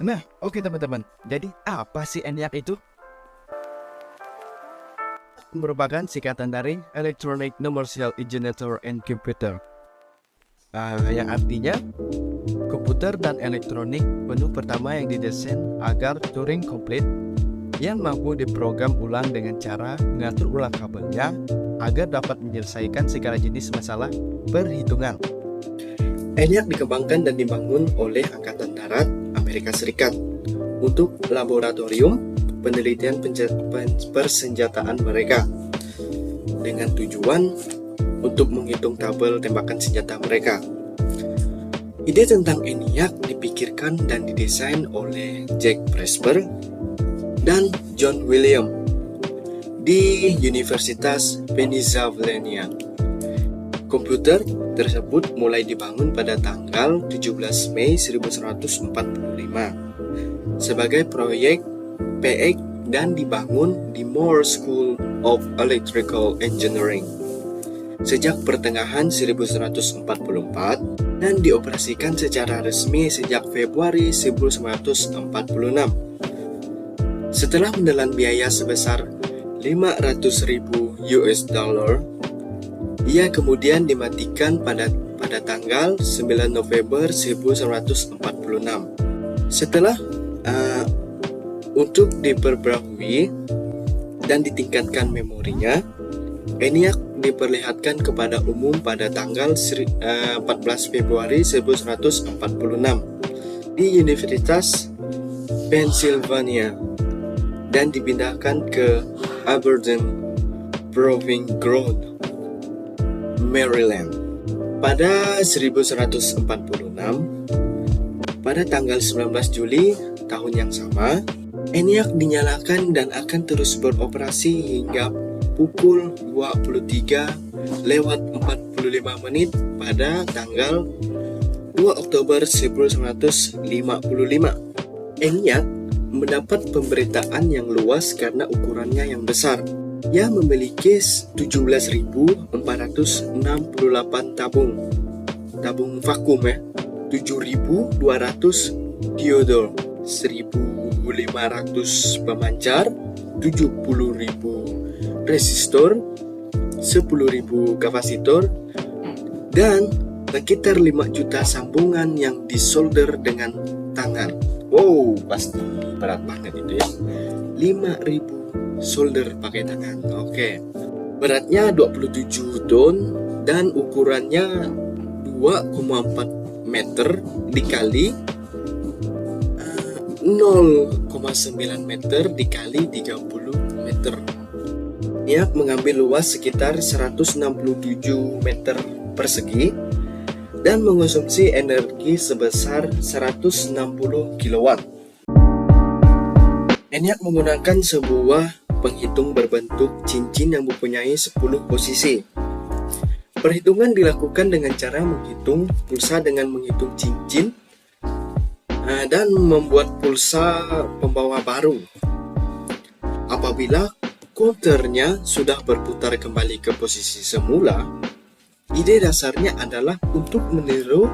Nah, oke teman-teman. Jadi apa sih ENIAC itu? Merupakan singkatan dari Electronic Numerical Generator and Computer. Yang artinya komputer dan elektronik penuh pertama yang didesain agar Turing komplit, yang mampu diprogram ulang dengan cara mengatur ulang kabelnya agar dapat menyelesaikan segala jenis masalah perhitungan. ENIAC dikembangkan dan dibangun oleh Angkatan Darat Amerika Serikat untuk laboratorium penelitian persenjataan mereka dengan tujuan untuk menghitung tabel tembakan senjata mereka. Ide tentang ENIAC dipikirkan dan didesain oleh Jack Presper dan John William di Universitas Pennsylvania. Komputer tersebut mulai dibangun pada tanggal 17 Mei 1945 sebagai proyek PX dan dibangun di Moore School of Electrical Engineering sejak pertengahan 1944 dan dioperasikan secara resmi sejak Februari 1946. Setelah menelan biaya sebesar 500.000 US dollar, ia kemudian dimatikan pada tanggal 9 November 1946. Setelah untuk diperbarui dan ditingkatkan memorinya, ENIAC diperlihatkan kepada umum pada tanggal 14 Februari 1946 di Universitas Pennsylvania dan dipindahkan ke Aberdeen Proving Ground, Maryland. Pada 1946, pada tanggal 19 Juli tahun yang sama, ENIAC dinyalakan dan akan terus beroperasi hingga pukul 23:45 pada tanggal 2 Oktober 1955. ENIAC mendapat pemberitaan yang luas karena ukurannya yang besar. Ia memiliki 17.468 tabung vakum 7.200 diode, 1.500 pemancar, 70.000 resistor, 10.000 kapasitor, dan sekitar 5 juta sambungan yang disolder dengan tangan. Wow, pasti berat banget itu ya. 5.000 solder pakai tangan. Oke. Beratnya 27 ton dan ukurannya 2,4 meter dikali 0,9 meter dikali 30 meter. Ia mengambil luas sekitar 167 meter persegi dan mengonsumsi energi sebesar 160 kW. ENIAC menggunakan sebuah penghitung berbentuk cincin yang mempunyai 10 posisi. Perhitungan dilakukan dengan cara menghitung pulsa dengan menghitung cincin dan membuat pulsa pembawa baru. Apabila counternya sudah berputar kembali ke posisi semula, ide dasarnya adalah untuk meniru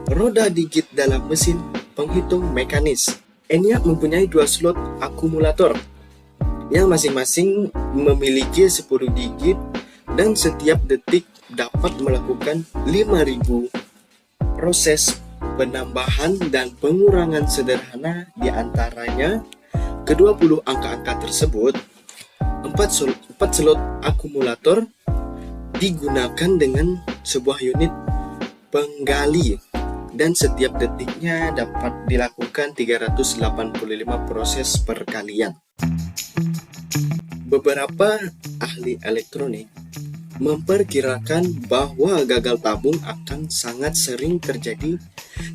roda digit dalam mesin penghitung mekanis. ENIAC mempunyai 2 slot akumulator yang masing-masing memiliki 10 digit dan setiap detik dapat melakukan 5.000 proses penambahan dan pengurangan sederhana. Di antaranya ke-20 angka-angka tersebut, 4 slot akumulator digunakan dengan sebuah unit penggali dan setiap detiknya dapat dilakukan 385 proses perkalian. Beberapa ahli elektronik memperkirakan bahwa gagal tabung akan sangat sering terjadi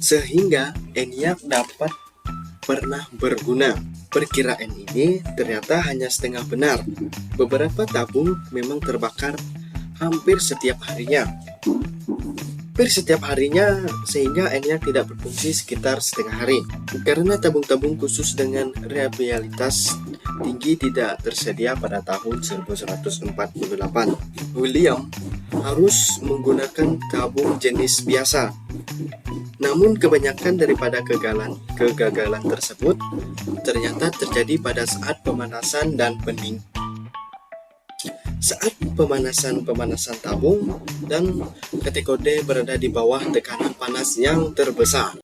sehingga ENIAC dapat pernah berguna. Perkiraan ini ternyata hanya setengah benar. Beberapa tabung memang terbakar hampir setiap harinya. Sehingga ENIAC tidak berfungsi sekitar setengah hari. Karena tabung-tabung khusus dengan reliabilitas tinggi tidak tersedia pada tahun 1948. William harus menggunakan tabung jenis biasa. Namun kebanyakan daripada kegagalan tersebut ternyata terjadi pada saat pemanasan dan pending. Saat pemanasan tabung dan katekode berada di bawah tekanan panas yang terbesar.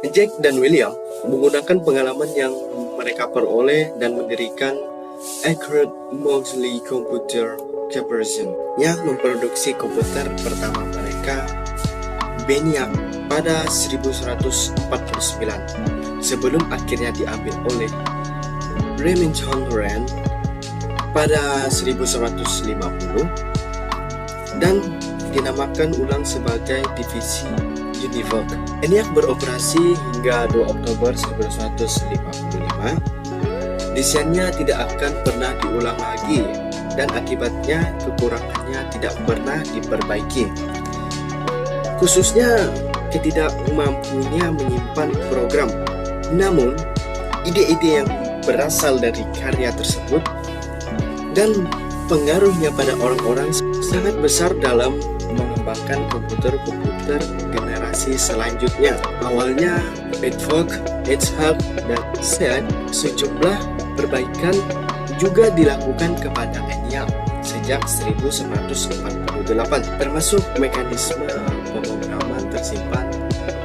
Jack dan William menggunakan pengalaman yang mereka peroleh dan mendirikan Accurate Mosley Computer Corporation yang memproduksi komputer pertama mereka, ENIAC, pada 1149 sebelum akhirnya diambil oleh Remington Rand pada 1150 dan dinamakan ulang sebagai divisi Univoc. ENIAC beroperasi hingga 2 Oktober 1155. Desainnya tidak akan pernah diulang lagi dan akibatnya kekurangannya tidak pernah diperbaiki. Khususnya ketidakmampunya menyimpan program. Namun, ide-ide yang berasal dari karya tersebut dan pengaruhnya pada orang-orang sangat besar dalam mengembangkan komputer-komputer generasi selanjutnya. Awalnya, Edvok, Edshag, dan Seat, sejumlah perbaikan juga dilakukan kepada ENIAC sejak 1948, termasuk mekanisme pemrograman tersimpan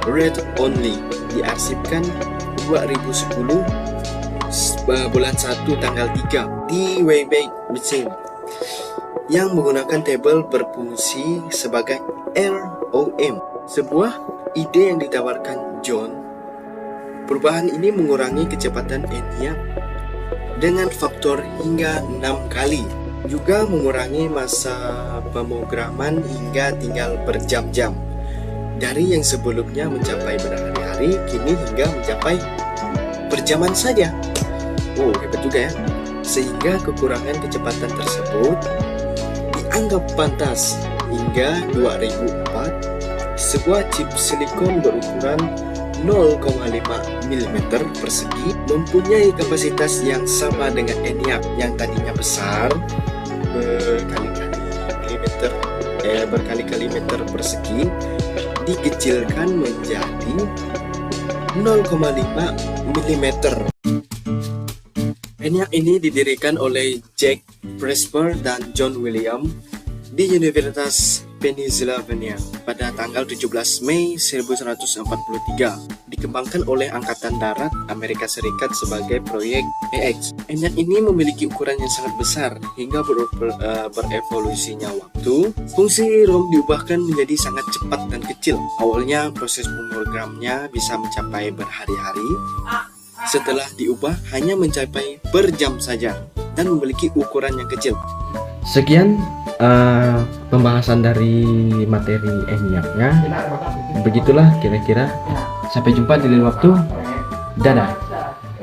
read only diarsipkan 2010 bulan 1 tanggal 3 di Wayback Machine yang menggunakan tabel berfungsi sebagai ROM, sebuah ide yang ditawarkan John. Perubahan ini mengurangi kecepatan ENIAC dengan faktor hingga 6 kali, juga mengurangi masa pemrograman hingga tinggal berjam-jam. Dari yang sebelumnya mencapai berhari-hari, kini hingga mencapai berjaman saja. Oh, hebat juga ya. Sehingga kekurangan kecepatan tersebut dianggap pantas. Hingga 2004, sebuah chip silikon berukuran 0,5 mm persegi mempunyai kapasitas yang sama dengan ENIAC yang tadinya besar berkali-kali meter persegi dikecilkan menjadi 0,5 mm. ENIAC ini didirikan oleh Jack Presper dan John William di Universitas Pennsylvania pada tanggal 17 Mei 1143. Dikembangkan oleh Angkatan Darat Amerika Serikat sebagai proyek EX. ENIAC ini memiliki ukuran yang sangat besar hingga berevolusinya waktu. Fungsi ROM diubahkan menjadi sangat cepat dan kecil. Awalnya proses pemrogramnya bisa mencapai berhari-hari. Setelah diubah hanya mencapai per jam saja dan memiliki ukuran yang kecil. Sekian pembahasan dari materi ENIAC-nya. Begitulah kira-kira. Sampai jumpa di lain waktu. Dadah.